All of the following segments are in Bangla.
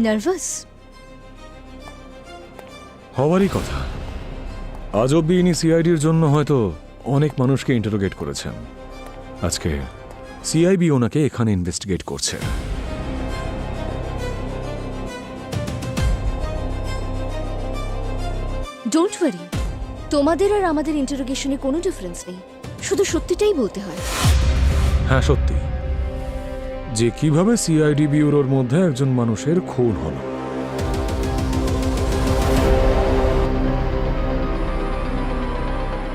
নার্ভাস? হওয়ারই কথা। আজ অব্দি ইনি সিআইডির জন্য হয়তো অনেক মানুষকে ইন্টারোগেট করেছেন। আজকে সিআইবি ওনাকে এখানে ইনভেস্টিগেট করছে। ডোন্ট ওয়ারি, তোমাদের আর আমাদের ইন্টারোগেশনে কোনো ডিফারেন্স নেই, শুধু সত্যিটাই বলতে হয়। হ্যাঁ সত্যি, যে কিভাবে সিআইডি ব্যুরোর মধ্যে একজন মানুষের খুন হলো।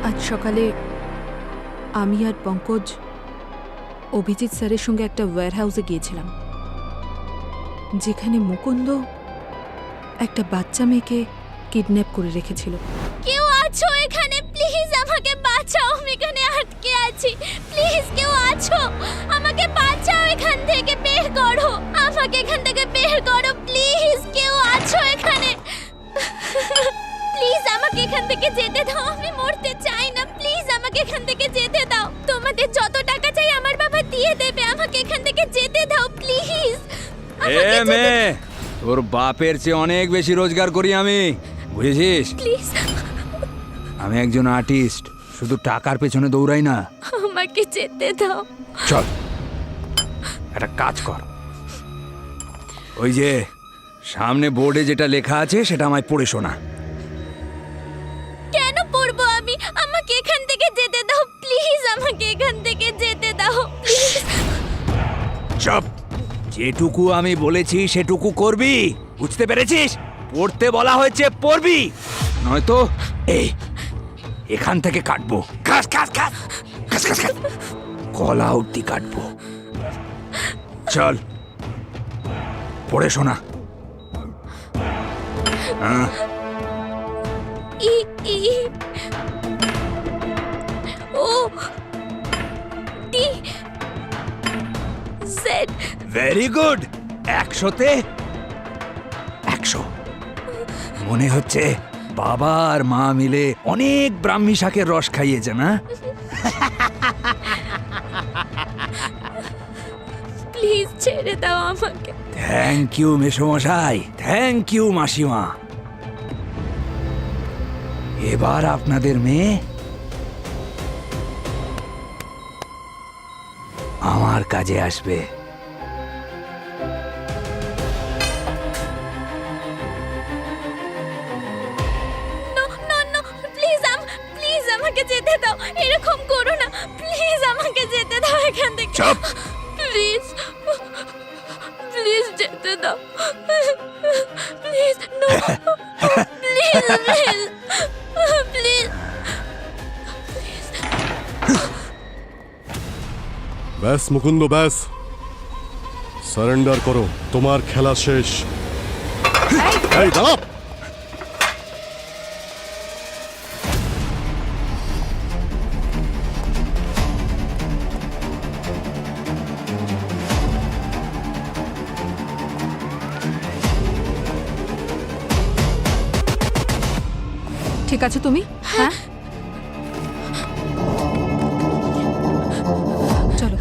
আজ সকালে আমি আর পঙ্কজ অভিজিৎ স্যারের সঙ্গে একটা ওয়্যারহাউসে গিয়েছিলাম, যেখানে মুকুন্দ একটা বাচ্চা মেয়েকে কিডন্যাপ করে রেখেছিল। কেউ আছো এখানে? প্লিজ আমাকে বাঁচাও, আমি এখানে আটকে আছি। প্লিজ কেউ আছো? আমাকে বাঁচাও, এখান থেকে বের করো, আমাকে এখান থেকে বের করো। প্লিজ কেউ আছো এখানে? প্লিজ আমাকে এখান থেকে যেতে দাও, আমি মরতে চাই না। প্লিজ আমাকে এখান থেকে যেতে দাও। তোমাদের যত টাকা চাই আমার বাবা দিয়ে দেবে, আমাকে এখান থেকে যেতে দাও প্লিজ। এ মেয়ে, তোর বাপের চেয়ে অনেক বেশি রোজগার করি আমি, বুঝেছিস? প্লিজ আমি একজন আর্টিস্ট, শুধু টাকার পেছনে দৌড়াই না। আমাকে যেতে দাও। চল একটা কাজ কর, ওই যে সামনে বোর্ডে যেটা লেখা আছে সেটা আমায় পড়ে শোনা। কেন পড়বো আমি? আমাকে এখান থেকে যেতে দাও প্লিজ, আমাকে এখান থেকে যেতে দাও প্লিজ। চুপ, যেটুকু আমি বলেছি সেটুকু করবি, বুঝতে পেরেছিস? পড়তে বলা হয়েছে পড়বি, নয়তো এই এখান থেকে কাটবো, খাস খাস খাস খাস খাস খাস গলা অব্দি কাটবো। চল পড়ে শোনা। E E O T Z. Very good, 100-তে 100। মনে হচ্ছে বাবা আর মা মিলে অনেক ব্রাহ্মী শাকের রস খাইয়েছে না? প্লিজ ছেড়ে দাও আমাকে। থ্যাংক ইউ মেসোমশাই, থ্যাংক ইউ মাসিমা। এবার আপনাদের মেয়ে আমার কাজে আসবে। No no no, please please আমাকে যেতে দাও, এরকম করো না। প্লিজ আমাকে যেতে দাও এখান থেকে। চুপ। প্লিজ প্লিজ যেতে দাও please. No please please please. ব্যাস মুকুন্দ, ব্যাস, সারেন্ডার করো, তোমার খেলা শেষ। এই দাঁড়া। ঠিক আছে তুমি? হ্যাঁ চলো।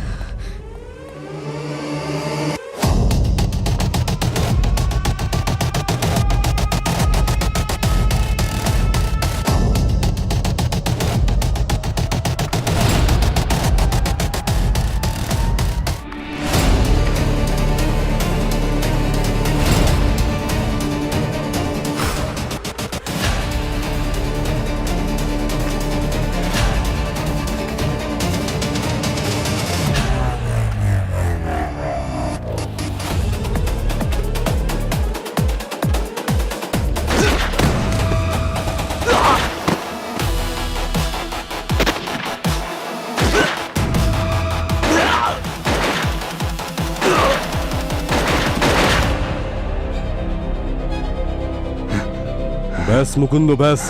ব্যাস মুকুন্দ, ব্যাস,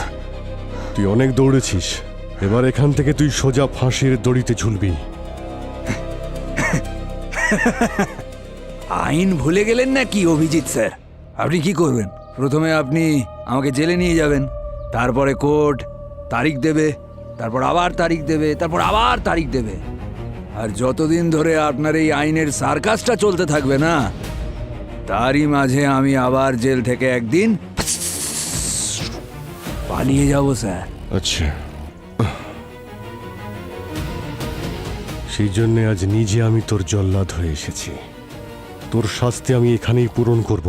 তুই অনেক দৌড়েছিস, এবার এখান থেকে তুই সোজা ফাঁসির দড়িতে ঝুলবি। আইন ভুলে গেলেন নাকি অভিজিৎ স্যার? আপনি কি করবেন? প্রথমে আপনি আমাকে জেলে নিয়ে যাবেন, তারপরে কোর্ট তারিখ দেবে, তারপর আবার তারিখ দেবে, তারপর আবার তারিখ দেবে। আর যতদিন ধরে আপনার এই আইনের সার্কাসটা চলতে থাকবে না, তারই মাঝে আমি আবার জেল থেকে একদিন পালিয়ে যাব স্যার। আচ্ছা, সেই জন্যে আজ নিজে আমি তোর জল্লাদ হয়ে এসেছি। তোর শাস্তি আমি এখানেই পূরণ করব।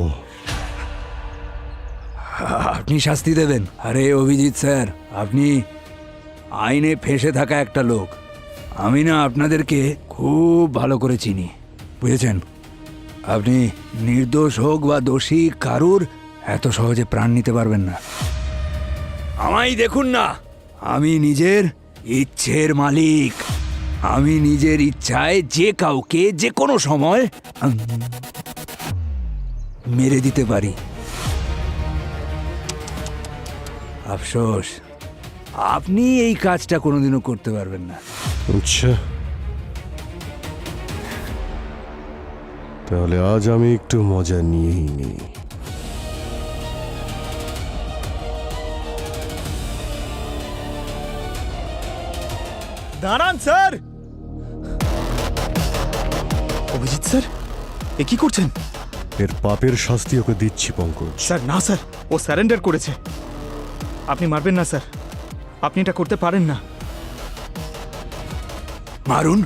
আপনি শাস্তি দেবেন? আরে অভিজিৎ স্যার, আপনি আইনে ফেঁসে থাকা একটা লোক। আমি না আপনাদেরকে খুব ভালো করে চিনি, বুঝেছেন? আপনি নির্দোষ হোক বা দোষী কারুর এত সহজে প্রাণ নিতে পারবেন না। আমায় দেখুন না, আমি নিজের ইচ্ছের মালিক। আমি নিজের ইচ্ছায় যে কাউকে যে কোনো সময় মেরে দিতে পারি। আফসোস, আপনি এই কাজটা কোনোদিনও করতে পারবেন না। আচ্ছা, তাহলে আজ আমি একটু মজা নিয়েই নিই। দাঁড়ান স্যার। অভিজিৎ স্যার, এ কি করছেন? এর পাপের শাস্তি ওকে দিচ্ছি পঙ্কজ। স্যার না স্যার, ও স্যারেন্ডার করেছে। আপনি মারবেন না স্যার, আপনি এটা করতে পারেন না। মারুন,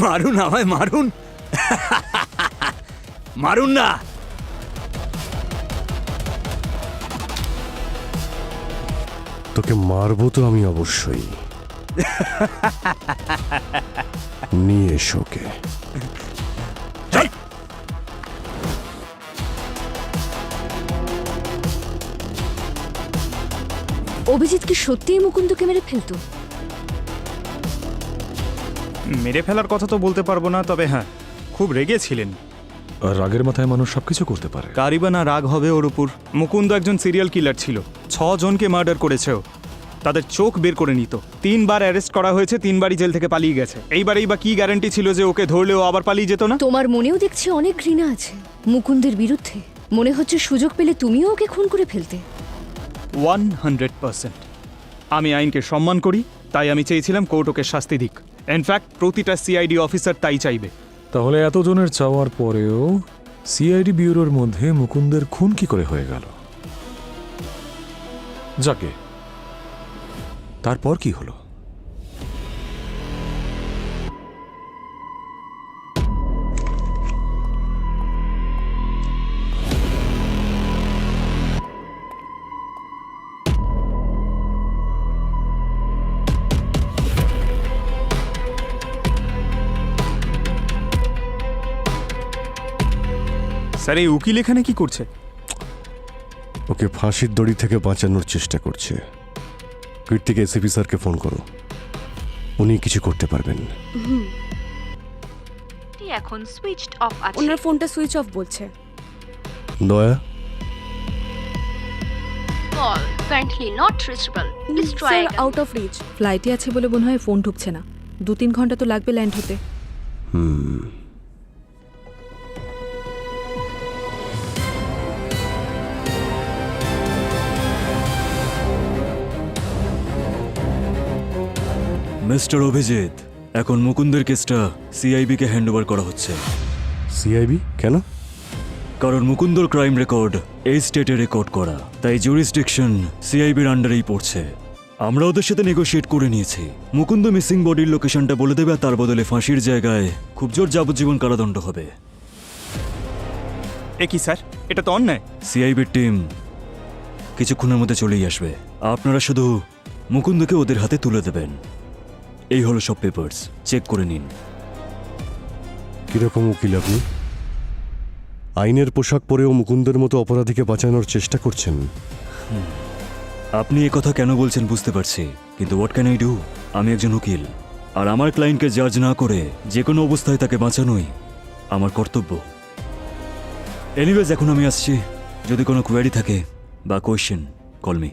মারুন, আমায় মারুন, মারুন না। তোকে মারবো তো আমি অবশ্যই। নিয়ে এসো ওকে। অভিজিৎ কি সত্যিই মুকুন্দকে মেরে ফেলতো? মেরে ফেলার কথা তো বলতে পারবো না, তবে হ্যাঁ, খুব রেগেছিলেন। আর রাগের মাথায় মানুষ সবকিছু করতে পারে। কারই বা না রাগ হবে ওর উপর? মুকুন্দ একজন সিরিয়াল কিলার ছিল, 6 জনকে মার্ডার করেছে ও। তাদের চোখ বের করে নিত। 3 বার অ্যারেস্ট করা হয়েছে, 3 বারই জেল থেকে পালিয়ে গেছে। এইবারেই বা কি গ্যারান্টি ছিল যে ওকে ধরলেও আবার পালিয়ে যেত না? তোমার মনেও দেখছি অনেক ঘৃণা আছে মুকুন্দের বিরুদ্ধে। মনে হচ্ছে সুযোগ পেলে তুমিও ওকে খুন করে ফেলতে। 100%। আমি আইনকে সম্মান করি, তাই আমি চেয়েছিলাম কোর্ট ওকে শাস্তি দিক। ইনফ্যাক্ট প্রতিটা সিআইডি অফিসার তাই চাইবে। তাহলে এতজনের চাওয়ার পরেও সিআইডি ব্যুরোর মধ্যে মুকুন্দের খুন কি করে হয়ে গেল? যাকে, তারপর কি হলো? স্যার, এই উকিল এখানে কি করছে? ওকে ফাঁসির দড়ি থেকে বাঁচানোর চেষ্টা করছে। কীর্তিকে এসিপি স্যারকে ফোন করো, উনি কিছু করতে পারবেন। এখন সুইচড অফ আছে। ওনার ফোনটা সুইচ অফ বলছে। দয়া, call currently not reachable, please try sir again. Out of reach. ফ্লাইটে আছে বলে মনে হয় ফোন ঢুকছে না। 2-3 ঘন্টা তো লাগবে ল্যান্ড হতে। মিস্টার অভিজিৎ, এখন মুকুন্দের কেসটা সিআইবিকে হ্যান্ডওভার করা হচ্ছে। সিআইবি কেন? কারণ মুকুন্দর ক্রাইম রেকর্ড এই স্টেটে রেকর্ড করা, তাই জুরিসডিকশন সিআইবির আন্ডারেই পড়ছে। আমরা ওদের সাথে নেগোশিয়েট করে নিয়েছি। মুকুন্দ মিসিং বডির লোকেশনটা বলে দেবে, আর তার বদলে ফাঁসির জায়গায় খুব জোর যাবজ্জীবন কারাদণ্ড হবে। এ কি স্যার, এটা তো অন্যায়। সিআইবির টিম কিছুক্ষণের মধ্যে চলেই আসবে। আপনারা শুধু মুকুন্দকে ওদের হাতে তুলে দেবেন। এই হলো সব পেপারস, চেক করে নিন। কিরকম উকিল আপনি? আইনের পোশাক পরেও মুকুন্দের মতো অপরাধীকে বাঁচানোর চেষ্টা করছেন। আপনি কথা কেন বলছেন বুঝতে পারছি, কিন্তু হোয়াট ক্যান আই ডু? আমি একজন উকিল, আর আমার ক্লায়েন্টকে জাজ না করে যে কোনো অবস্থায় তাকে বাঁচানোই আমার কর্তব্য। এনিওয়েজ, এখন আমি আসছি। যদি কোনো কোয়েরি থাকে বা কোয়েশ্চেন, কল মি।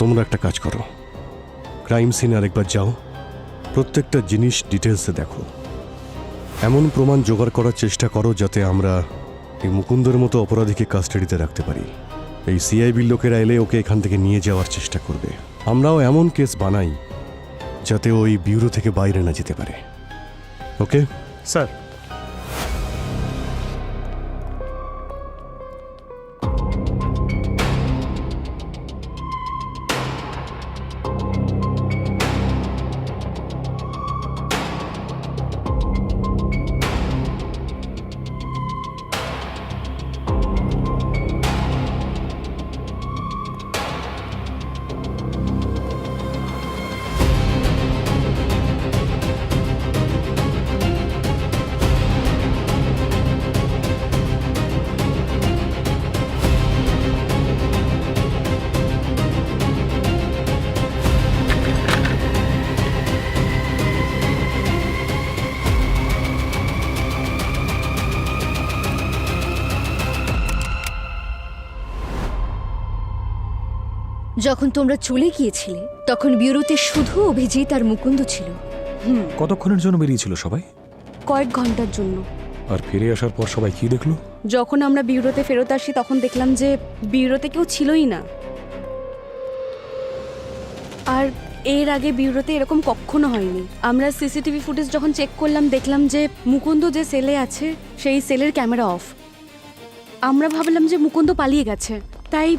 তোমরা একটা কাজ করো, ক্রাইম সিনে আরেকবার যাও, প্রত্যেকটা জিনিস ডিটেলসে দেখো। এমন প্রমাণ জোগাড় করার চেষ্টা করো যাতে আমরা এই মুকুন্দর মতো অপরাধীকে কাস্টাডিতে রাখতে পারি। এই সিআইবির লোকেরা এলে ওকে এখান থেকে নিয়ে যাওয়ার চেষ্টা করবে। আমরাও এমন কেস বানাই যাতে ওই ব্যুরো থেকে বাইরে না যেতে পারে। ওকে স্যার, যখন তোমরা চলে গিয়েছিলে তখন ব্যুরোতে শুধু অভিজিৎ আর মুকুন্দ ছিল। কতক্ষণের জন্য বেরিয়েছিল সবাই? কয়েক ঘন্টার জন্য। আর ফিরে আসার পর সবাই কি দেখলো? যখন আমরা ব্যুরোতে ফেরত আসি তখন দেখলাম যে ব্যুরোতে কেউ ছিলই না। আর এর আগে ব্যুরোতে এরকম কখনো হয়নি। আমরা সিসিটিভি ফুটেজ যখন চেক করলাম দেখলাম যে মুকুন্দ যে সেলে আছে সেই সেলের ক্যামেরা অফ। আমরা ভাবলাম যে মুকুন্দ পালিয়ে গেছে, তাই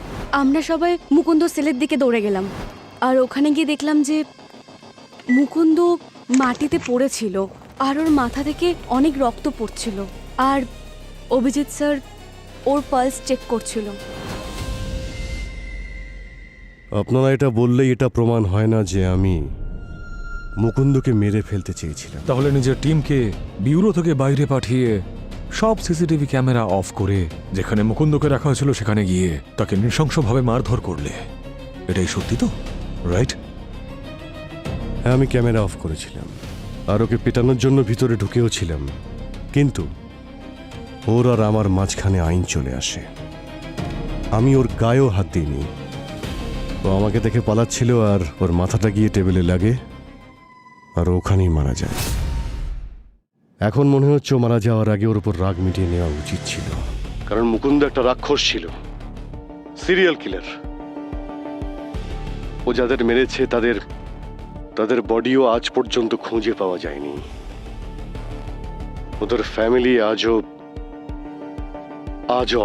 আমরা সবাই মুকুন্দ সেলের দিকে দৌড়ে গেলাম। আর ওখানে গিয়ে দেখলাম যে মুকুন্দ মাটিতে পড়েছিল আর ওর মাথা থেকে অনেক রক্ত পড়ছিল। আর অভিজিৎ স্যার ওর পালস চেক করছিল। আপনারা এটা বললেই এটা প্রমাণ হয় না যে আমি মুকুন্দকে মেরে ফেলতে চেয়েছিলাম। তাহলে নিজের টিমকে ব্যুরো থেকে বাইরে পাঠিয়ে সব সিসিটিভি ক্যামেরা অফ করে যেখানে মুকুন্দকে রাখা হয়েছিল সেখানে গিয়ে তাকে নৃশংসভাবে মারধর করলে, এটাই সত্যি তো, রাইট? হ্যাঁ, আমি ক্যামেরা অফ করেছিলাম আর ওকে পেটানোর জন্য ভিতরে ঢুকেও ছিলাম, কিন্তু ওর আর আমার মাঝখানে আইন চলে আসে। আমি ওর গায়েও হাত দিইনি। ও আমাকে দেখে পালাচ্ছিল আর ওর মাথাটা গিয়ে টেবিলে লাগে আর ওখানেই মারা যায়। এখন মনে হচ্ছে ও মারা যাওয়ার আগে ওর উপর রাগ মিটিয়ে নেওয়া উচিত ছিল, কারণ মুকুন্দ একটা রাক্ষস ছিল, সিরিয়াল কিলার। ও যাদের মেরেছে তাদের বডিও আজ পর্যন্ত খুঁজে পাওয়া যায়নি। ওদের ফ্যামিলি আজও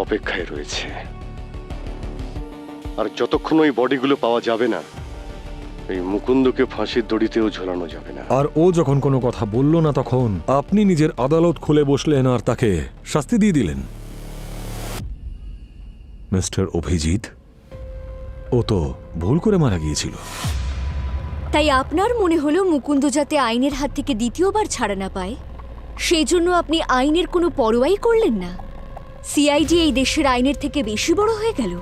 অপেক্ষায় রয়েছে। আর যতক্ষণ ওই বডিগুলো পাওয়া যাবে না, এই মুকুন্দকে ফাঁসির দড়িতেও ঝোলানো যাবে না। আর ও যখন কোনো কথা বলল না তখন আপনি নিজের আদালত খুলে বসলেন আর তাকে শাস্তি দিয়ে দিলেন। মিস্টার অভিজিৎ, ও তো ভুল করে মারা গিয়েছিল। তাই আপনার মনে হলো মুকুন্দ যাতে আইনের হাত থেকে দ্বিতীয়বার ছাড়া না পায়, সেই জন্য আপনি আইনের কোনো পরোয়াই করলেন না। সিআইডি এই দেশের আইনের থেকে বেশি বড় হয়ে গেল।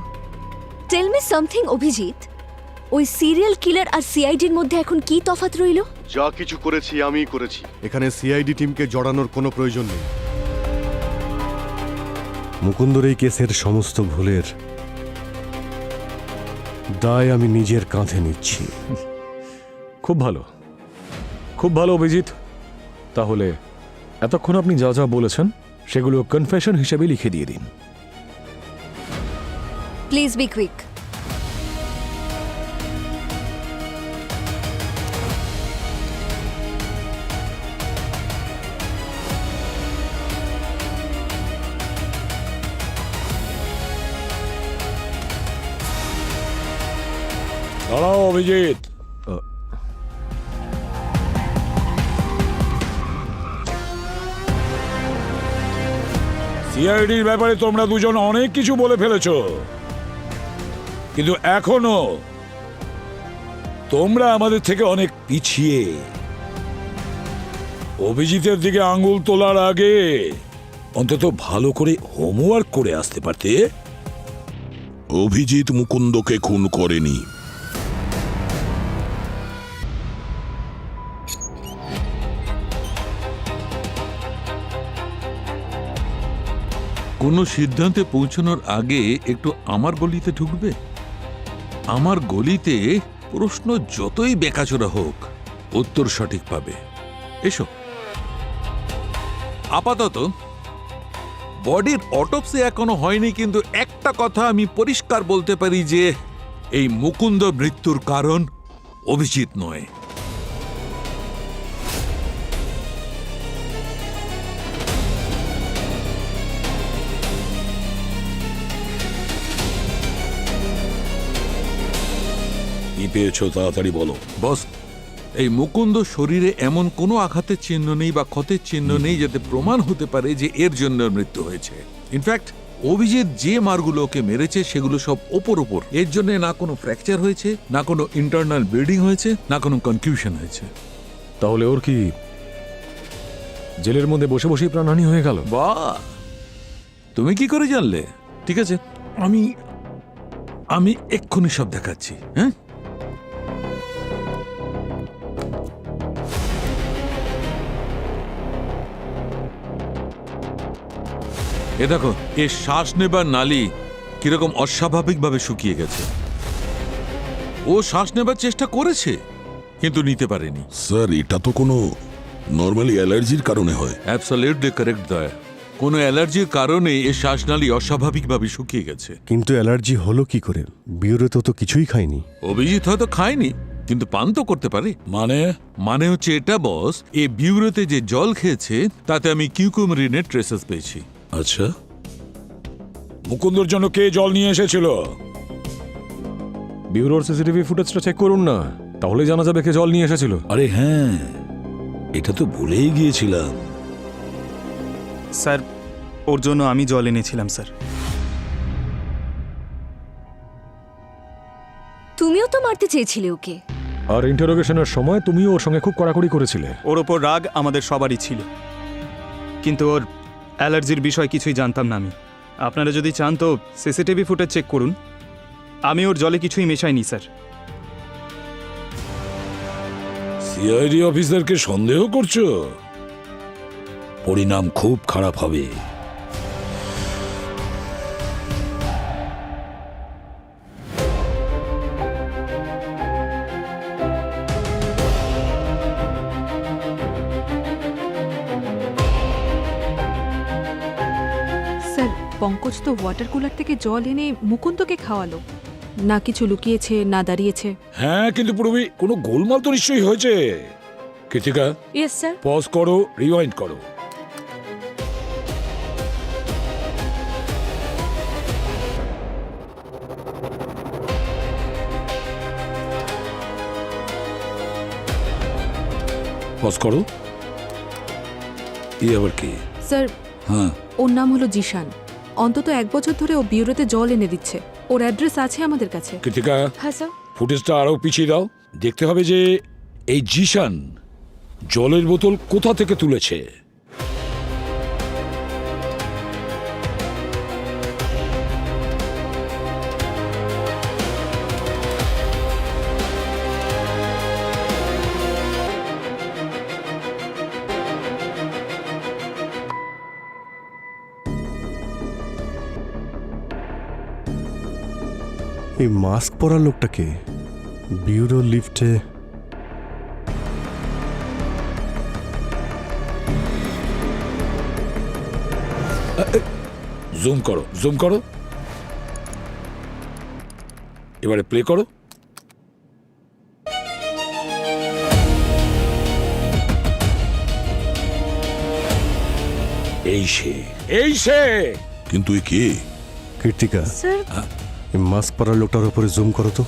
টেল মি সামথিং অভিজিৎ, ওই সিরিয়াল কিলার আর সিআইডির মধ্যে এখন কি তফাৎ রইল? যা কিছু করেছি আমিই করেছি, এখানে সিআইডি টিমকে জড়ানোর কোনো প্রয়োজন নেই। মুকুন্দর এই কেসের সমস্ত ভুলের দায় আমি নিজের কাঁধে নিচ্ছি। খুব ভালো, খুব ভালো অভিজিৎ। তাহলে এতক্ষণ আপনি যা যা বলেছেন সেগুলো কনফেশন হিসেবে লিখে দিয়ে দিন। Please be quick. দাঁড়াও অভিজিৎ, সিআইডির ব্যাপারে তোমরা দুজন অনেক কিছু বলে ফেলেছো, কিন্তু এখনো তোমরা আমাদের থেকে অনেক পিছিয়ে। অভিজিতের দিকে আঙ্গুল তোলার আগে অন্তত ভালো করে হোমওয়ার্ক করে আসতে পারতে। অভিজিৎ মুকুন্দকে খুন করেনি। কোনো সিদ্ধান্তে পৌঁছানোর আগে একটু আমার গলিতে ঢুকবে। আমার গলিতে প্রশ্ন যতই বেকাচোরা হোক, উত্তর সঠিক পাবে। এসো। আপাতত বডির অটোপসি এখনো হয়নি, কিন্তু একটা কথা আমি পরিষ্কার বলতে পারি যে এই মুকুন্দ মৃত্যুর কারণ অভিজিৎ নয়। কি পেয়েছো তাড়াতাড়ি বলো। বস, এই মুকুন্দ শরীরে এমন কোনো আঘাতের চিহ্ন নেই বা ক্ষতের চিহ্ন নেই যাতে প্রমাণ হতে পারে যে এর জন্য মৃত্যু হয়েছে। ইনফ্যাক্ট অভিজিৎ যে মারগুলো ওকে মেরেছে সেগুলো সব ওপর এর জন্য না কোনো ফ্র্যাকচার হয়েছে, না কোনো ইন্টারনাল ব্লিডিং হয়েছে, না কোনো কনফিউশন হয়েছে। তাহলে ওর কি জেলের মধ্যে বসে বসেই প্রাণহানি হয়ে গেল? বাহ, তুমি কি করে জানলে? ঠিক আছে, আমি আমি এক্ষুনি সব দেখাচ্ছি। হ্যাঁ, এ দেখো, এর শ্বাস নেবার নালী কিরকম অস্বাভাবিকভাবে শুকিয়ে গেছে। ও শ্বাস নেবার চেষ্টা করেছে কিন্তু নিতে পারেনি। স্যার, এটা তো কোনো নর্মালি অ্যালার্জির কারণে হয়। অ্যাবসলিউটলি কারেক্ট দয়া। কোনো অ্যালার্জির কারণে এর শ্বাসনালী অস্বাভাবিকভাবে শুকিয়ে গেছে। কিন্তু অ্যালার্জি হলো কি করে? বিউরোতে তো কিছুই খায়নি। অভিজিৎ হয়তো খায়নি, কিন্তু পান তো করতে পারে। মানে হচ্ছে এটা বস, এ বিউরোতে যে জল খেয়েছে তাতে আমি কিউকুমারিনের ট্রেসেস পেয়েছি। আচ্ছা, মুকুন্দর জন্য কে জল নিয়ে এসেছিল? ব্যুরোর সিসিটিভি ফুটেজটা চেক করুন না, তাহলে জানা যাবে কে জল নিয়ে এসেছিল। আরে হ্যাঁ, এটা তো ভুলেই গিয়েছিলাম। স্যার, ওর জন্য আমি জল এনেছিলাম স্যার। তুমিও তো মারতে চেয়েছিলে ওকে। আর ইন্টারোগেশনের সময় তুমিও ওর সঙ্গে খুব কড়াকড়ি করেছিলে। ওর ওপর রাগ আমাদের সবারই ছিল, কিন্তু ওর অ্যালার্জির বিষয় কিছুই জানতাম না আমি। আপনারা যদি চান তো সিসিটিভি ফুটেজ চেক করুন, আমি ওর জলে কিছুই মেশাইনি স্যার। সিআইডি অফিসারকে সন্দেহ করছো? পরিণাম খুব খারাপ হবে। স্যার, পঙ্কজ তো ওয়াটার কুলার থেকে জল এনে মুকুন্দকে খাওয়ালো, না কিছু লুকিয়েছে না দাঁড়িয়েছে। হ্যাঁ, কিন্তু পুরবি কোনো গোলমাল তো নিশ্চয়ই হয়েছে। Krittika, yes sir. পজ করো, রিওয়াইন্ড করো। পজ করো। এই আবার কি? স্যার, হ্যাঁ, ওর নাম হলো জিশান। অন্তত 1 বছর ধরে ও বিউরোতে জল এনে দিচ্ছে। ওর অ্যাড্রেস আছে আমাদের কাছে। কৃতিকা, হ্যাঁ স্যার। ফুটেজটা আরো পিছিয়ে দাও। দেখতে হবে যে এই জিশান জলের বোতল কোথা থেকে তুলেছে। এই মাস্ক পরা লোকটাকে বিউরো লিফটে জুম করো, জুম করো। এবারে প্লে করো। এই সে, এই সে। কিন্তু এ কে? কৃতিকা, স্যার, এই মাস্ক পরা লোকটার উপরে জুম করো তো।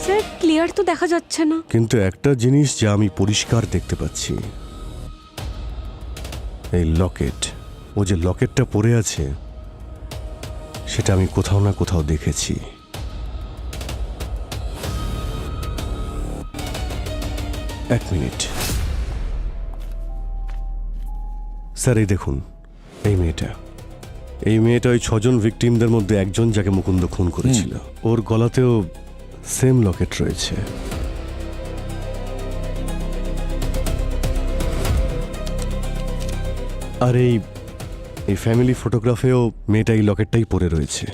স্যার ক্লিয়ার তো দেখা যাচ্ছে না। কিন্তু একটা জিনিস যা আমি পরিষ্কার দেখতে পাচ্ছি, এই লকেট। ও যে লকেটটা পরে আছে সেটা আমি কোথাও না কোথাও দেখেছি। এক মিনিট স্যার, এই দেখুন, এই মেয়েটা ওই 6 জন ভিকটিমদের মধ্যে একজন, যাকে মুকুন্দ খুন করেছিল। ওর গলাতেও সেম লকেট রয়েছে। আর এই ফ্যামিলি ফটোগ্রাফেও মেয়েটা এই লকেটটাই পরে রয়েছে।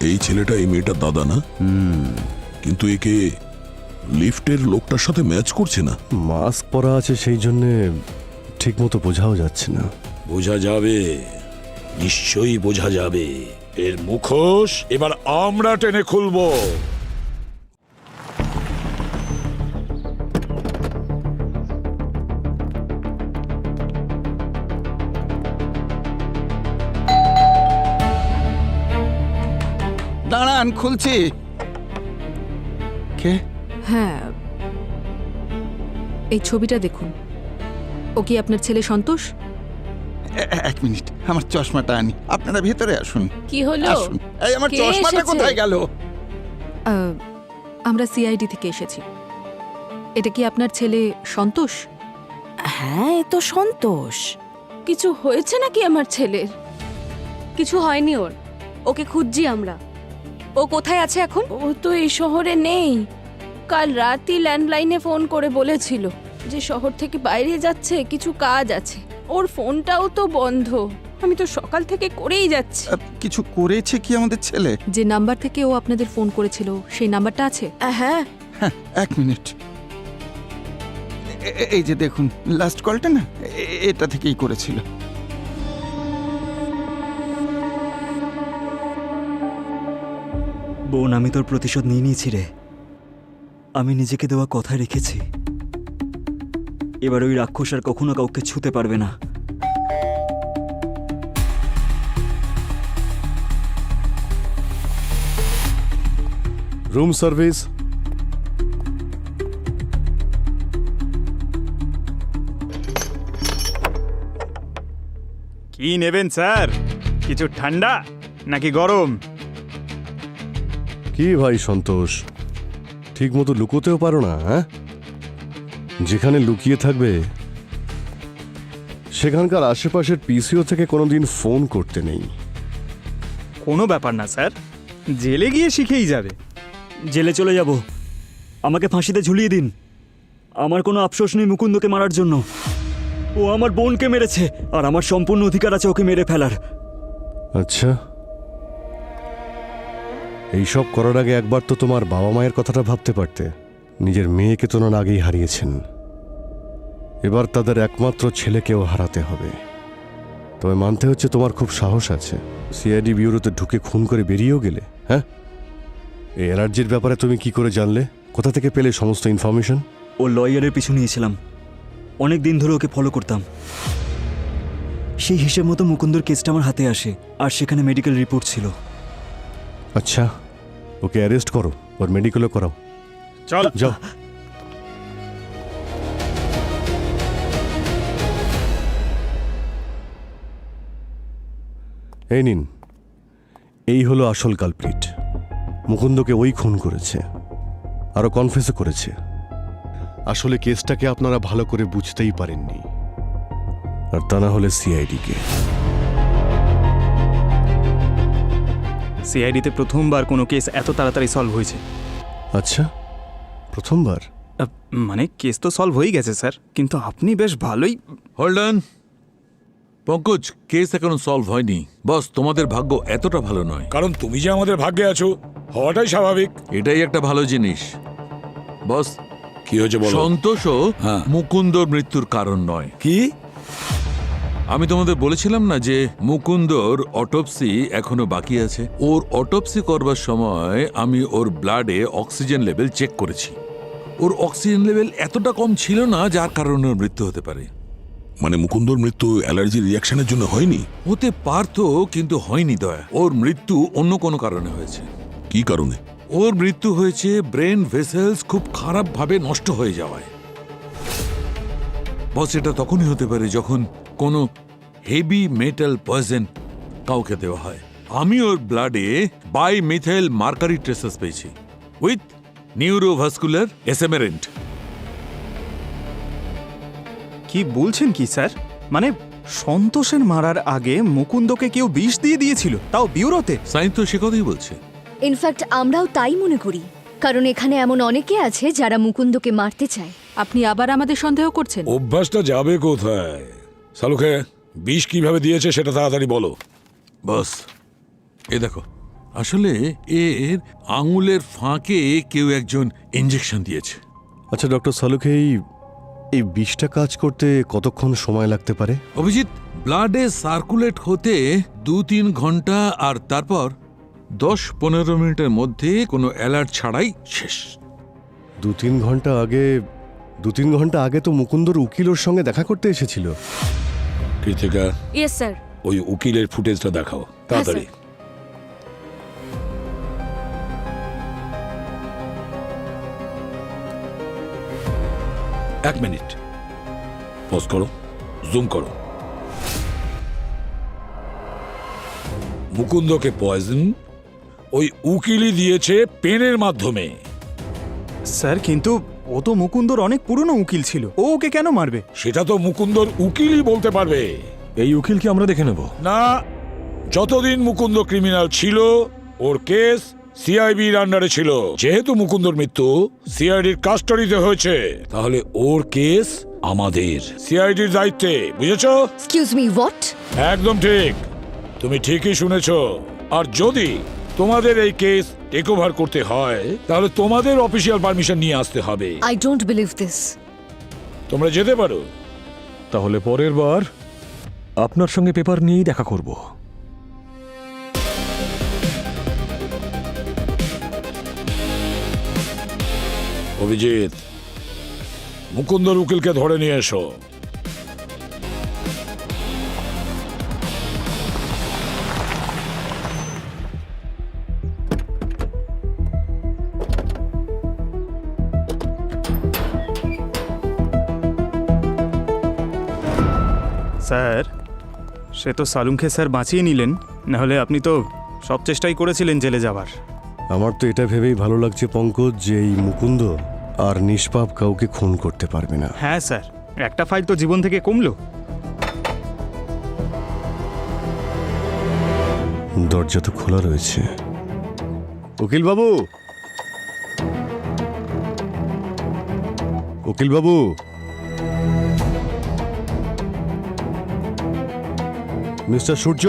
এই ছেলেটা এই মেয়েটার দাদা না? কিন্তু একে লিফটের লোকটার সাথে ম্যাচ করছে না। মাস্ক পরা আছে সেই জন্যে ঠিক মতো বোঝাও যাচ্ছে না। বোঝা যাবে, নিশ্চয়ই বোঝা যাবে। এর মুখোশ এবার আমরা টেনে খুলবো। দাঁড়ান, খুলছি। কে? হ্যাঁ, এই ছবিটা দেখুন। ও কি আপনার ছেলে সন্তোষ? এক মিনিট, আমার চশমাটা আনি। আপনারা ভেতরে আসুন। কি হলো? আসুন। এই আমার কে চশমাটা এসেছে? কোথায় গেল? আমরা সিআইডি থেকে এসেছি। এটা কি আপনার ছেলে সন্তোষ? হ্যাঁ, এ তো সন্তোষ। কিছু হয়েছে নাকি আমার ছেলের? কিছু হয়নি ওর। ওকে খুঁজছি আমরা। ও কোথায় আছে এখন? ও তো এই শহরে নেই। কাল রাতই ল্যান্ডলাইনে ফোন করে বলেছিল যে শহর থেকে বাইরে যাচ্ছে, কিছু কাজ আছে। ওর ফোনটাও তো বন্ধ। আমি তো সকাল থেকে করেই যাচ্ছি। কিছু করেছে কি আমাদের ছেলে? যে নাম্বার থেকে ও আপনাদের ফোন করেছিল সেই নাম্বারটা আছে? হ্যাঁ, হ্যাঁ, এক মিনিট। এই যে দেখুন, লাস্ট কলটা না, এটা থেকেই করেছিল। বোন, আমি তোর প্রতিশোধ নিয়ে নিয়েছি রে। আমি নিজেকে দেওয়া কথা রেখেছি। এবার ওই রাক্ষস আর কখনো কাউকে ছুতে পারবে না। Room service. কি নেবেন স্যার? কিছু ঠান্ডা নাকি গরম? কি ভাই সন্তোষ, ঠিক মতো লুকোতেও পারো না? হ্যাঁ, যেখানে লুকিয়ে থাকবে সেখানকার আশেপাশের পিসিও থেকে কোনোদিন ফোন করতে নেই। কোনো ব্যাপার না স্যার, জেলে গিয়ে শিখেই যাবে। জেলে চলে যাব, আমাকে ফাঁসিতে ঝুলিয়ে দিন। আমার কোনো আফসোস নেই মুকুন্দকে মারার জন্য। ও আমার বোনকে মেরেছে, আর আমার সম্পূর্ণ অধিকার আছে ওকে মেরে ফেলার। আচ্ছা, এইসব করার আগে একবার তো তোমার বাবা মায়ের কথাটা ভাবতে পারতে। নিজের মেয়েকে তো না আগেই হারিয়েছেন, এবার তাদের একমাত্র ছেলেকেও হারাতে হবে। তবে মানতে হচ্ছে তোমার খুব সাহস আছে। সিআইডি ব্যুরোতে ঢুকে খুন করে বেরিয়েও গেলে। হ্যাঁ, এই এনার্জির ব্যাপারে তুমি কি করে জানলে? কোথা থেকে পেলে সমস্ত ইনফরমেশন? ও লয়ারের পিছু নিয়েছিলাম, অনেক দিন ধরে ওকে ফলো করতাম। সেই হিসেব মতো মুকুন্দর কেসটা আমার হাতে আসে, আর সেখানে মেডিকেল রিপোর্ট ছিল। আচ্ছা, ওকে অ্যারেস্ট করো, ওর মেডিকেলও করাও। চল যাও। এই নিন, এই হলো আসল কালপ্রিট। মুকুন্দকে ওই খুন করেছে, আরো কনফেসও করেছে। আসলে কেসটাকে আপনারা ভালো করে বুঝতেই পারেননি, আর তা না হলে সিআইডিকে। সিআইডিতে প্রথমবার কোনো কেস এত তাড়াতাড়ি সলভ হয়েছে। আচ্ছা, প্রথমবার? মানে কেস তো সলভ হয়ে গেছে স্যার, কিন্তু আপনি বেশ ভালোই। হোল্ড অন পঙ্কজ, কেস এখনো সলভ হয়নি। বস, তোমাদের ভাগ্য এতটা ভালো নয়। কারণ তুমি যে আমাদের ভাগ্যে আছো, হওয়াটাই স্বাভাবিক। এটাই একটা ভালো জিনিস। বস, কি হয়েছে বলো? সন্তোষও হ্যাঁ। মুকুন্দর মৃত্যুর কারণ নয়। কি? আমি তোমাদের বলেছিলাম না যে মুকুন্দর অটোপসি এখনো বাকি আছে। ওর অটোপসি করবার সময় আমি ওর ব্লাডে অক্সিজেন লেভেল চেক করেছি। ওর অক্সিজেন লেভেল এতটা কম ছিল না যার কারণে ওর মৃত্যু হতে পারে। মানে মুকুন্দর মৃত্যু অ্যালার্জি রিয়াকশনের জন্য হয়নি? হতে পারতো, কিন্তু হয়নি দয়া। ওর মৃত্যু অন্য কোনো কারণে হয়েছে। কি কারণে? ওর মৃত্যু হয়েছে ব্রেন ভেসেলস খুব খারাপভাবে নষ্ট হয়ে যাওয়ায়। বস, এটা তখনই হতে পারে যখন কোনো হেভি মেটাল পয়জন কাউকে দেওয়া হয়। আমি ওর ব্লাডে বাই মিথাইল মার্কারি ট্রেসেস পেয়েছি উইথ নিউরোভাস্কুলার এসেমেরেন্ট। কি বলছেন কি স্যার? মানে সন্তোষের মারার আগে মুকুন্দকে কেউ বিষ দিয়ে দিয়েছিল, তাও ব্যুরোতে? সাইন্স তো সে কথাই বলছে। ইনফ্যাক্ট আমরাও তাই মনে করি, কারণ এখানে এমন অনেকে আছে যারা মুকুন্দকে মারতে চায়। আপনি আবার আমাদের সন্দেহ করছেন? অভ্যাসটা যাবে কোথায়? সালুকে বিষ কিভাবে দিয়েছে সেটা তাড়াতাড়ি বলো। বস, এ দেখো, আসলে এর আঙুলের ফাঁকে কেউ একজন ইঞ্জেকশন দিয়েছে। আচ্ছা ডক্টর সালুকে, এই এই বিষটা কাজ করতে কতক্ষণ সময় লাগতে পারে? অভিজিৎ, ব্লাডে সার্কুলেট হতে 2-3 ঘন্টা, আর তারপর 10-15 মিনিটের মধ্যে কোনো অ্যালার্ট ছাড়াই শেষ। 2-3 ঘন্টা আগে তো মুকুন্দর উকিল ওর সঙ্গে দেখা করতে এসেছিল। Krittika, yes sir. ওই উকিলের ফুটেজটা দেখাও তাড়াতাড়ি। এক মিনিট, পজ করো, জুম করো। মুকুন্দকে পয়জন ওই উকিলই দিয়েছে পেনের মাধ্যমে। স্যার কিন্তু ও তো মুকুন্দর অনেক পুরনো উকিল ছিল, ও ওকে কেন মারবে? সেটা তো মুকুন্দর উকিলই বলতে পারবে। এই উকিলকে আমরা দেখে নেব। না, যতদিন মুকুন্দ ক্রিমিনাল ছিল ওর কেস সিআইবির আন্ডারে ছিল। যেহেতু মুকুন্দর মৃত্যু সিআইডির কাস্টাডিতে হয়েছে, তাহলে ওর কেস আমাদের সিআইডির দায়িত্বে, বুঝেছো? Excuse me, what? একদম ঠিক, তুমি ঠিকই শুনেছো। আর যদি তোমাদের এই কেস টেক ওভার করতে হয় তাহলে তোমাদের অফিসিয়াল পারমিশন নিয়ে আসতে হবে। I don't believe this. তোমরা যেতে পারো। তাহলে পরের বার আপনার সঙ্গে পেপার নিয়েই দেখা করব। অভিজিৎ, মুকুন্দর উকিলকে ধরে নিয়ে এসো। স্যার, সে তো সালুমকে স্যার বাঁচিয়ে নিলেন, নাহলে আপনি তো সব চেষ্টাই করেছিলেন জেলে যাবার। আমার তো এটা ভেবেই ভালো লাগছে পঙ্কজ যে এই মুকুন্দ আর নিষ্পাপ কাউকে খুন করতে পারবে না। হ্যাঁ স্যার, একটা ফাইল তো জীবন থেকে কমলো। দরজা তো খোলা রয়েছে। উকিল বাবু, উকিল বাবু, মিস্টার সূর্য,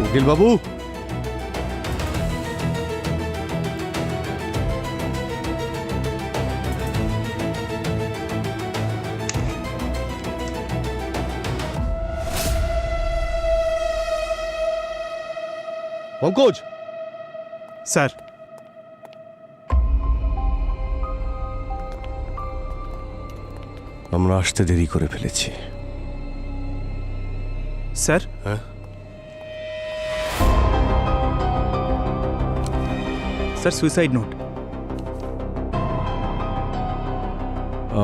উকিল বাবু, পঙ্কজ, স্যার, আমরা আসতে দেরি করে ফেলেছি। স্যার, হ্যাঁ, স্যার সুইসাইড নোট।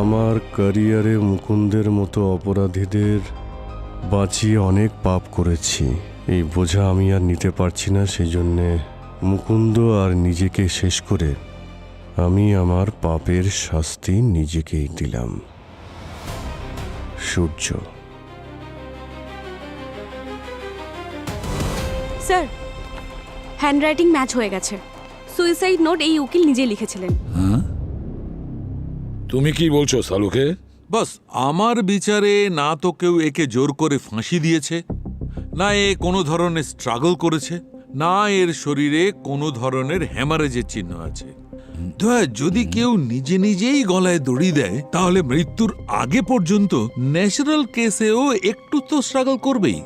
আমার ক্যারিয়ারে মুকুন্দের মতো অপরাধীদের বাঁচিয়ে অনেক পাপ করেছি। এই বোঝা আমি আর নিতে পারছি না, সেই জন্যে মুকুন্দ আর নিজেকে শেষ করে আমি আমার পাপের শাস্তি নিজেকেই দিলাম। সূর্য। স্যার, হ্যান্ডরাইটিং ম্যাচ হয়ে গেছে। সুইসাইড নোট এই উকিল নিজে লিখেছিলেন। তুমি কি বলছো সালুকে? বাস, আমার বিচারে না তো কেউ একে জোর করে ফাঁসি দিয়েছে, না এ কোনো ধরনের স্ট্রাগল করেছে, না এর শরীরে কোনো ধরনের হ্যামারেজের চিহ্ন আছে। যদি কেউ নিজে নিজেই গলায় দড়ি দেয় তাহলে মৃত্যুর আগে পর্যন্ত ন্যাচারাল কেসেও একটু তো স্ট্রাগল করবেই।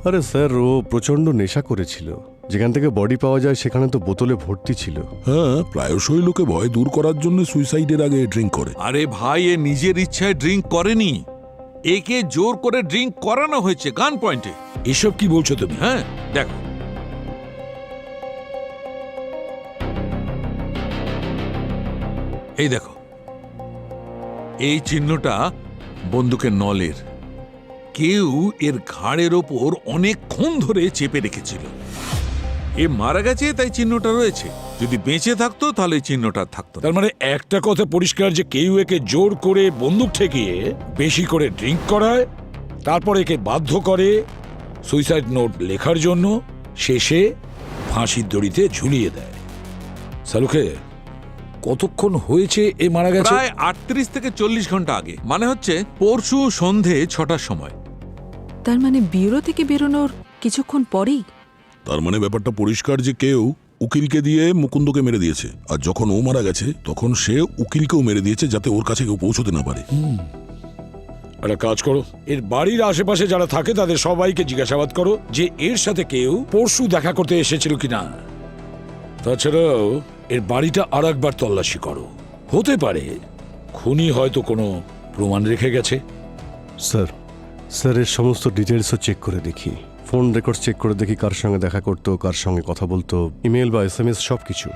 আরে স্যার, ও প্রচন্ড নেশা করেছিল। যেখান থেকে বডি পাওয়া যায় সেখানে তো বোতলে ভর্তি ছিল। হ্যাঁ, প্রায়শই লোকে ভয় দূর করার জন্য সুইসাইডের আগে ড্রিঙ্ক করে। আরে ভাই, এ নিজের ইচ্ছায় ড্রিঙ্ক করেনি, একে জোর করে ড্রিঙ্ক করানো হয়েছে গান পয়েন্টে। এসব কি বলছো তুমি? হ্যাঁ, দেখো, এই দেখো, এই চিহ্নটা বন্দুকের নলের। কেউ এর ঘাড়ের ওপর অনেকক্ষণ ধরে চেপে রেখেছিল। এ মারা গেছে তাই চিহ্নটা রয়েছে, যদি বেঁচে থাকতো তাহলে এই চিহ্নটা থাকতো না। তার মানে একটা কথা পরিষ্কার যে কেউ একে জোর করে বন্দুক ঠেকিয়ে বেশি করে ড্রিঙ্ক করায়, তারপর একে বাধ্য করে সুইসাইড নোট লেখার জন্য, শেষে ফাঁসির দড়িতে ঝুলিয়ে দেয়। সালুকে, কতক্ষণ হয়েছে এ মারা গেছে? প্রায় 38 থেকে 40 ঘন্টা আগে, মানে হচ্ছে পরশু সন্ধে 6টার সময়। তার মানে ব্যুরো থেকে বেরোনোর কিছুক্ষণ পরেই? তার মানে ব্যাপারটা পরিষ্কার যে কেউ উকিলকে দিয়ে মুকুন্দকে মেরে দিয়েছে, আর যখন ও মারা গেছে তখন সে উকিলকেও মেরে দিয়েছে যাতে ওর কাছে কেউ পৌঁছতে না পারে। একটা কাজ করো, এর বাড়ির আশেপাশে যারা থাকে তাদের সবাইকে জিজ্ঞাসাবাদ করো যে এর সাথে কেউ পরশু দেখা করতে এসেছিল কিনা। তাছাড়াও এর বাড়িটা আর একবার তল্লাশি করো, হতে পারে খুনি হয়তো কোনো প্রমাণ রেখে গেছে। স্যার এর সমস্ত ডিটেলসও চেক করে দেখি, ফোন রেকর্ড চেক করে দেখি কার সঙ্গে দেখা করতো, কার সঙ্গে কথা বলতো, ইমেল বা SMS সব কিছু।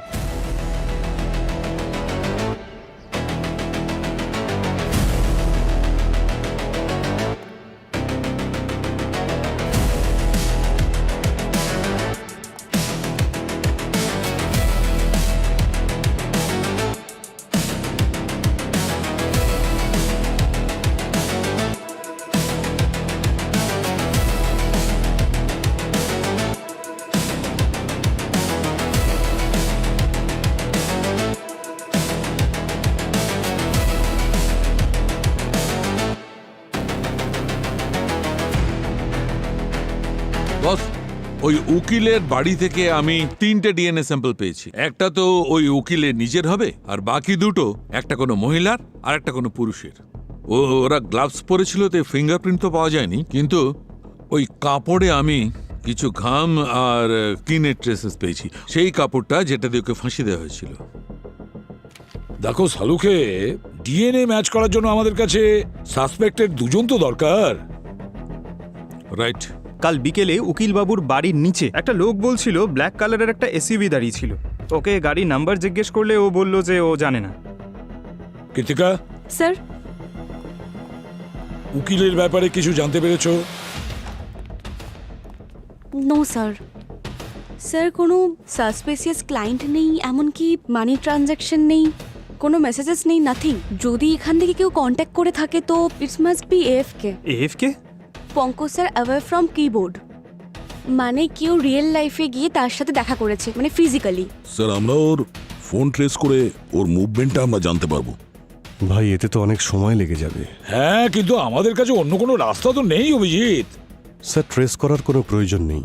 বস, ওই উকিলের বাড়ি থেকে আমি 3টে ডিএনএ স্যাম্পল পেয়েছি। একটা তো ওই উকিলের নিজের হবে, আর বাকি দুটো একটা কোনো মহিলার আর একটা কোনো পুরুষের। ওরা গ্লাভস পরেছিল, তো ফিঙ্গারপ্রিন্ট তো পাওয়া যায়নি, কিন্তু ওই কাপড়ে আমি কিছু ঘাম আর স্কিনের ট্রেসেস পেয়েছি, সেই কাপড়টা যেটা দিয়ে ওকে ফাঁসি দেওয়া হয়েছিল। দেখো সালুকে, ডিএনএ ম্যাচ করার জন্য আমাদের কাছে সাসপেক্টেড দুজন তো দরকার। রাইট। কাল বিকেলে উকিলবাবুর বাড়ির নিচে একটা লোক বলছিল ব্ল্যাক কালারের একটা এসইউভি দাঁড়িয়ে ছিল। ওকে গাড়ি নাম্বার জিজ্ঞেস করলে ও বলল যে ও জানে না। কৃতিকা, স্যার, উকিলের ব্যাপারে কিছু জানতে পেরেছো? No sir. স্যার, কোনো সাসপেসিয়াস ক্লায়েন্ট নেই, এমনকি মানি ট্রানজ্যাকশন নেই, কোনো মেসেজেস নেই, নাথিং। যদি এখান থেকে কেউ কন্ট্যাক্ট করে থাকে তো it's must be AFK. AFK? Pankaj sir away from keyboard, মানে কেউ রিয়েল লাইফে গিয়ে তার সাথে দেখা করেছে, মানে ফিজিক্যালি। স্যার, আমরা ওর ফোন ট্রেস করে ওর মুভমেন্টটা আমরা জানতে পারবো। ভাই, এতে তো অনেক সময় লেগে যাবে। হ্যাঁ, কিন্তু আমাদের কাছে অন্য কোনো রাস্তা তো নেই অভিজিৎ। স্যার, ট্রেস করার কোনো প্রয়োজন নেই।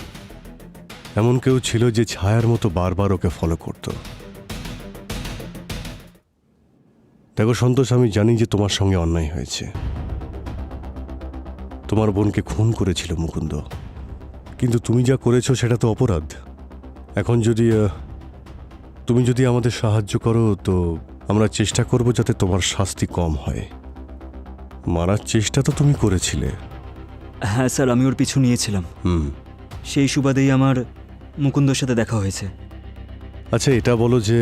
এমন কেউ ছিল যে ছায়ার মতো বারবার ওকে ফলো করত। দেখো সন্তোষ, আমি জানি যে তোমার সঙ্গে অন্যায় হয়েছে। তোমার বোনকে খুন করেছিল মুকুন্দ, কিন্তু তুমি যা করেছো সেটা তো অপরাধ। এখন তুমি যদি আমাদের সাহায্য করো তো আমরা চেষ্টা করব যাতে তোমার শাস্তি কম হয়। মারার চেষ্টা তো তুমি করেছিলে। হ্যাঁ স্যার, আমি ওর পিছু নিয়েছিলাম। সেই সুবাদেই আমার মুকুন্দর সাথে দেখা হয়েছে। আচ্ছা, এটা বলো যে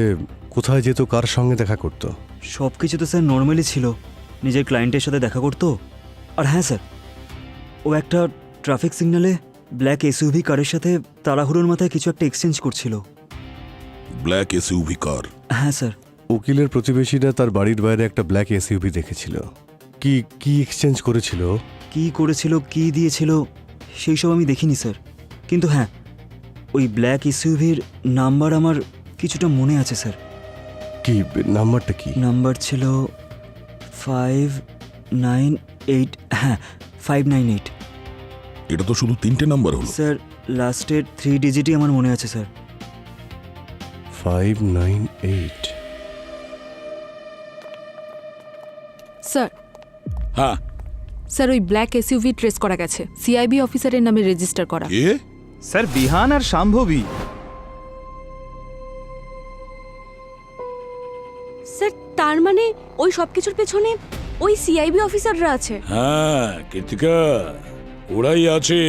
কোথায় যেত, কার সঙ্গে দেখা করতো? সব কিছু তো স্যার নর্মালি ছিল, নিজের ক্লায়েন্টের সাথে দেখা করতো। আর হ্যাঁ স্যার, ও একটা ট্রাফিক সিগন্যালে ব্ল্যাক এসইউভি কারের সাথে তাড়াহুড়োর মাথায় কিছু একটা এক্সচেঞ্জ করছিল। ব্ল্যাক এসইউভি কার? হ্যাঁ স্যার। উকিলের প্রতিবেশীরা তার বাড়ির বাইরে একটা ব্ল্যাক এসইউভি দেখেছিল। কি এক্সচেঞ্জ করেছিল? কি করেছিল, কি দিয়েছিল সেই সব আমি দেখিনি স্যার, কিন্তু হ্যাঁ ওই ব্ল্যাক এসইউভির নাম্বার আমার কিছুটা মনে আছে স্যার। কি নাম্বারটা? কি নাম্বার ছিল 598। হ্যাঁ, 598। এটা তো শুধু 3টে নাম্বার হলো স্যার। লাস্টের 3 ডিজিটই আমার মনে আছে স্যার। 598। স্যার। হ্যাঁ স্যার, ওই ব্ল্যাক এসইউভি ট্রেস করা গেছে, সিআইবি অফিসারের নামে রেজিস্টার করা। স্যার, বিহান আর শাম্ভবী। স্যার, তার মানে ওই সব কিছুর পেছনে ওই সিআইবি অফিসাররা আছে? হ্যাঁ কৃতিকা, ওরাই আছে,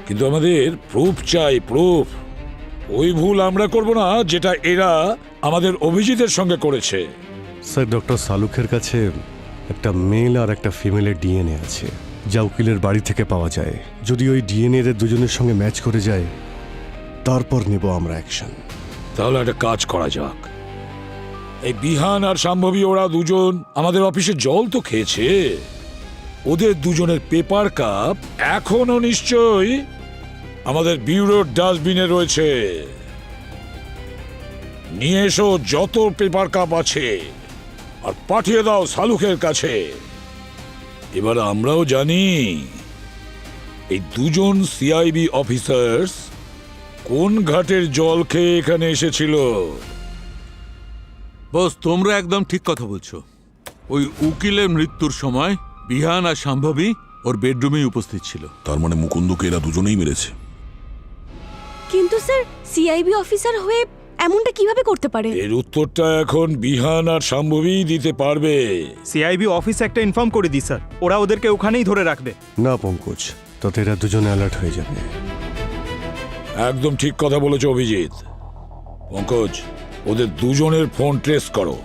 কিন্তু আমাদের প্রুফ চাই, প্রুফ। ওই ভুল আমরা করব না যেটা এরা আমাদের অভিজিতের সঙ্গে করেছে। স্যার, ডক্টর সালুকের কাছে একটা মেল আর একটা ফিমেলের ডিএনএ আছে, যা উকিলের বাড়ি থেকে পাওয়া যায়। যদি ওই ডিএনএ এর দুজনের সঙ্গে ম্যাচ করে যায়, তারপর নেব আমরা অ্যাকশন। তাহলে একটা কাজ করা যাক। এই বিহান আর শাম্ভবী, ওরা দুজন আমাদের অফিসে জল তো খেয়েছে, ওদের দুজনের পেপার কাপ এখনো নিশ্চয়ই আমাদের ব্যুরোর ডাস্টবিনে রয়েছে। নিয়ে এসো যত পেপার কাপ আছে আর পাঠিয়ে দাও শালুকের কাছে। এবার আমরাও জানি এই দুজন সিআইবি অফিসার্স কোন ঘাটের জল খেয়ে এখানে এসেছিল। বস, তোমরা একদম ঠিক কথা বলছো। ওই উকিলের মৃত্যুর সময় বিহান আর সম্ভবী ওর বেডরুমেই উপস্থিত ছিল। তার মানে মুকুন্দকে এরা দুজনেই মেরেছে। কিন্তু স্যার সিআইবি অফিসার হয়ে এমনটা কিভাবে করতে পারে? এর উত্তরটা এখন বিহান আর সম্ভবী দিতে পারবে। সিআইবি অফিস একটা ইনফর্ম করে দিই স্যার, ওরা ওদেরকে ওখানেই ধরে রাখবে। না পঙ্কজ, তাতে এরা দুজনে অ্যালার্ট হয়ে যাবে। একদম ঠিক কথা বলেছ অভিজিৎ। পঙ্কজ, ওদের দুজনের ফোন ট্রেস করো।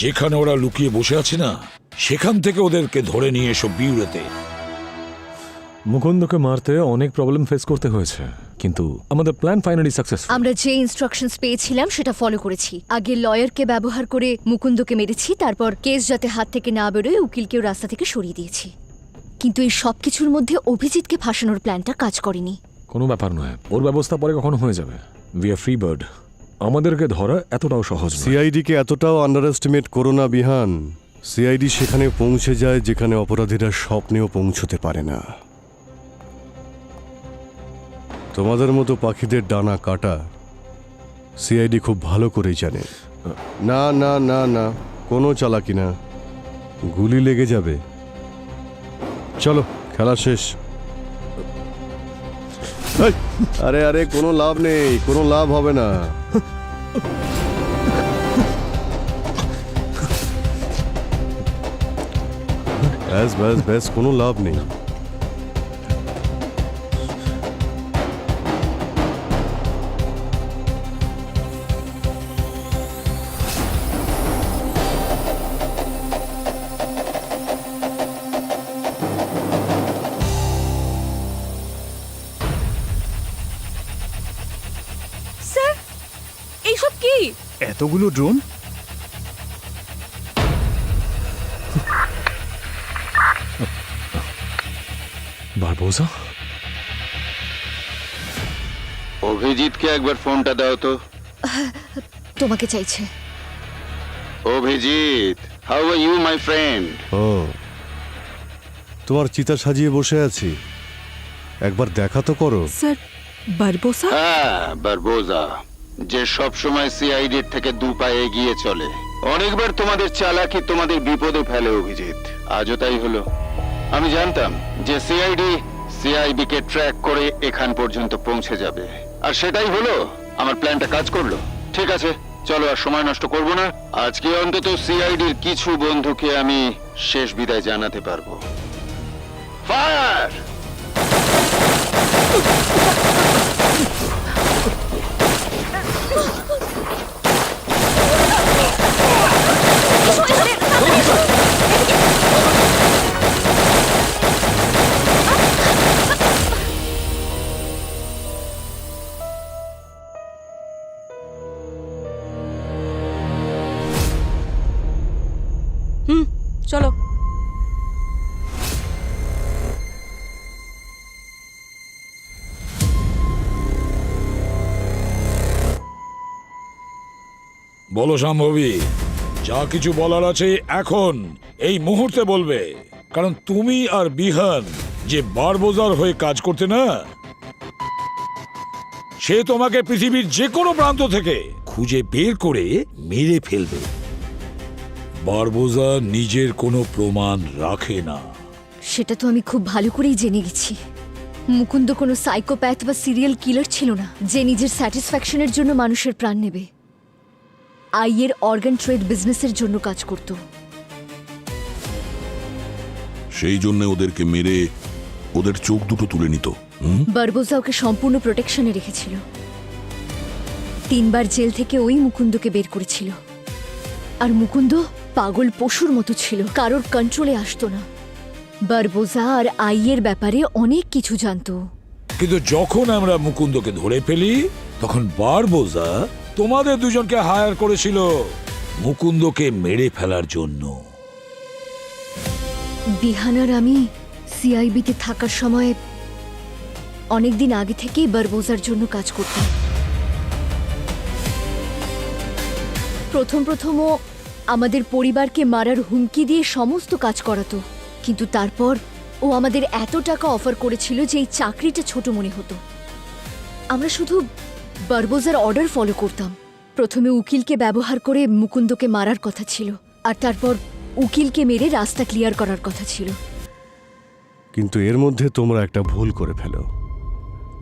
যেখানে ওরা লুকিয়ে বসে আছে না, সেখান থেকে ওদেরকে ধরে নিয়ে এসো বিউরোতে। মুকুন্দকে মারতে অনেক প্রবলেম ফেস করতে হয়েছে, কিন্তু আমাদের প্ল্যান ফাইনালি সাকসেস। আমরা যে ইনস্ট্রাকশনস পেয়েছিলাম সেটা ফলো করেছি। আগে লয়ারকে ব্যবহার করে মুকুন্দকে মেরেছি, তারপর কেস যাতে হাত থেকে না বেরোয় উকিলকেও রাস্তা থেকে সরিয়ে দিয়েছি। কিন্তু এই সব কিছুর মধ্যে অভিজিৎকে ফাঁসানোর প্ল্যানটা কাজ করেনি। কোনো ব্যাপার নয়, ওর ব্যবস্থা পরে কখনো হয়ে যাবে। উই আর ফ্রি বার্ড, আমাদেরকে ধরা এতটাও সহজ নয়। সিআইডিকে এতটাও আন্ডার এস্টিমেট করো না বিহান। সিআইডি সেখানে পৌঁছে যায় যেখানে অপরাধীরা স্বপ্নেও পৌঁছতে পারে না। তোমাদের মতো পাখিদের ডানা কাটা সিআইডি খুব ভালো করেই জানে। না না না না, কোনো চালাকি না, গুলি লেগে যাবে। চলো, খেলা শেষ। এই, আরে আরে, কোনো লাভ নেই, কোনো লাভ হবে না। ব্যাস ব্যাস ব্যাস, কোনো লাভ নেই। স্যার এইসব কি? এতগুলো ড্রোন? বারবোজা, অভিজিৎকে একবার ফোনটা দাও তো। তোমাকে চাইছে। Abhijit, how are you my friend? ও, তোমার চিতা সাজিয়ে বসে আছি, একবার দেখা তো করো। Sir, Barbosa? হ্যাঁ, বারবোজা, যে সব সময় সিআইডির থেকে দু পায়ে এগিয়ে চলে। অনেকবার তোমাদের চালাকি তোমাদের বিপদে ফেলে অভিজিৎ, আজও তাই হলো। আমি জানতাম যে সিআইবি কে ট্র্যাক করে এখান পর্যন্ত পৌঁছে যাবে, আর সেটাই হলো। আমার প্ল্যানটা কাজ করলো। ঠিক আছে, চলো আর সময় নষ্ট করব না। আজকে অন্তত সিআইডির কিছু বন্ধুকে আমি শেষ বিদায় জানাতে পারবো। ফায়ার! চলো। বলো সম্ভবী, যা কিছু বলার আছে এখন এই মুহূর্তে বলবে, কারণ তুমি আর বিহান যে বারবোজার হয়ে কাজ করতে না, সে তোমাকে পৃথিবীর যে কোনো প্রান্ত থেকে খুঁজে বের করে মেরে ফেলবে। বারবোজা নিজের কোনো প্রমাণ রাখে না। সেটা তো আমি খুব ভালো করেই জেনে গেছি। মুকুন্দ কোনো সাইকোপ্যাথ বা সিরিয়াল কিলার ছিল না যে নিজের স্যাটিসফ্যাকশনের জন্য মানুষের প্রাণ নেবে। আইয়ের অর্গান ট্রেড বিজনেসের জন্য কাজ করত। সেই জন্য ওদেরকে মেরে ওদের চোখ দুটো তুলে নিত। বারবোজা ওকে সম্পূর্ণ প্রোটেকশনে রেখেছিল। 3 বার জেল থেকে ওই মুকুন্দকে বের করেছিল। আর মুকুন্দ পাগল পশুর মতো ছিল, কারোর কন্ট্রোলে আসতো না। বারবোজা আর আইয়ের ব্যাপারে অনেক কিছু জানতো। কিন্তু যখন আমরা মুকুন্দকে ধরে ফেলি, তখন বারবোজা তোমাদের দুজনকে হায়ার করেছিল মুকুন্দকে মেরে ফেলার জন্য। বিহানার আমি সিআইবিতে থাকার সময় অনেকদিন আগে থেকেই বারবোজার জন্য কাজ করতাম। প্রথমও আমাদের পরিবারকে মারার হুমকি দিয়ে সমস্ত কাজ করাতো, কিন্তু তারপর ও আমাদের এত টাকা অফার করেছিল যে এই চাকরিটা ছোট মনে হতো। আমরা শুধু বারবোজার অর্ডার ফলো করতাম। প্রথমে উকিলকে ব্যবহার করে মুকুন্দকে মারার কথা ছিল, আর তারপর উকিলকে মেরে রাস্তা ক্লিয়ার করার কথা ছিল। কিন্তু এর মধ্যে তোমরা একটা ভুল করে ফেলো।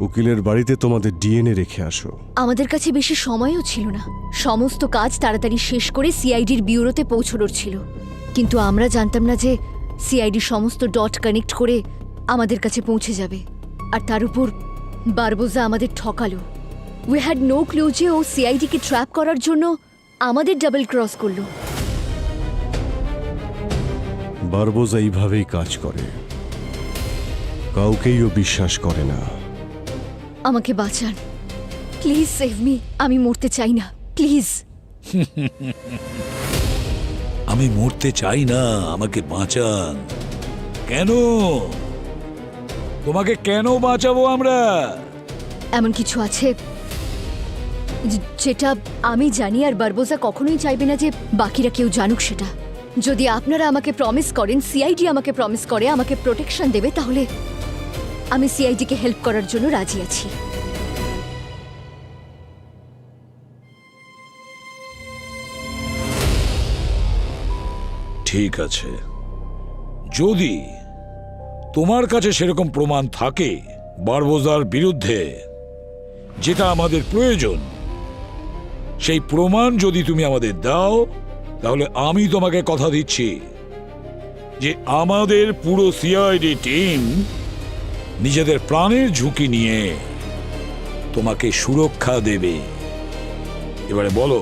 উকিলের বাড়িতে তোমাদের ডিএনএ রেখে আসো। আমাদের কাছে বেশি সময়ও ছিল না। সমস্ত কাজ তাড়াতাড়ি শেষ করে সিআইডির ব্যুরোতে পৌঁছানোর ছিল, কিন্তু আমরা জানতাম না যে সিআইডি সমস্ত ডট কানেক্ট করে আমাদের কাছে পৌঁছে যাবে। আর তার উপর বারবোজা আমাদের ঠকালো। উই হ্যাড নো ক্লু যে ও সিআইডিকে ট্র্যাপ করার জন্য আমাদের ডাবল ক্রস করলো। বারবোজা এইভাবেই কাজ করে, কাউকেই ও বিশ্বাস করে না। আমাকে বাঁচান, প্লিজ সেভ মি। আমি মরতে চাই না, প্লিজ। আমি মরতে চাই না, আমাকে বাঁচান। কেন? তোমাকে কেন বাঁচাবো আমরা? এমন কিছু আছে যেটা আমি জানি, আর বারবোজা কখনোই চাইবে না যে বাকিরা কেউ জানুক সেটা। যদি আপনারা আমাকে প্রমিস করেন, সিআইডি আমাকে প্রমিস করে আমাকে প্রোটেকশন দেবে, তাহলে আমি সিআইডিকে হেল্প করার জন্য রাজি আছি। ঠিক আছে, যদি তোমার কাছে সেরকম প্রমাণ থাকে বারবোজার বিরুদ্ধে, যেটা আমাদের প্রয়োজন, সেই প্রমাণ যদি তুমি আমাদের দাও, তাহলে আমি তোমাকে কথা দিচ্ছি যে আমাদের পুরো সিআইডি টিম নিজেদের প্রাণের ঝুঁকি নিয়ে তোমাকে সুরক্ষা দেবে। এবারে বলো,